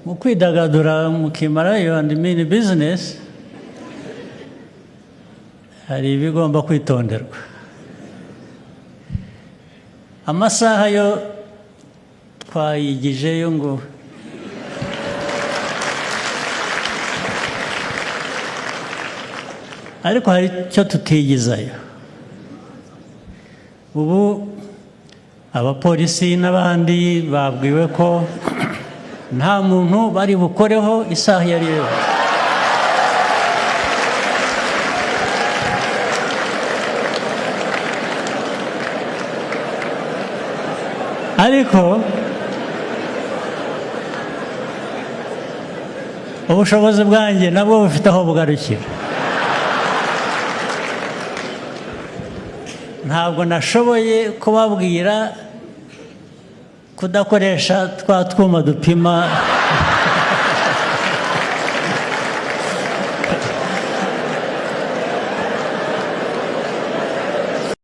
Mukwidagadura mukimarayo and mini business hari ibigomba kwitonderwa. Amasaha yo twayigijeyo ngo ariko haricyo tutigijeyo. Ubu abapolisi n'abandi babwiwe ko nta muntu bari bukoreho isaha yari yo. Ariko ubushobozi bwanjye nabwo bufite aho bugarukira. Ntabwo nashoboye kubabwira kudakoresha twa twuma dupima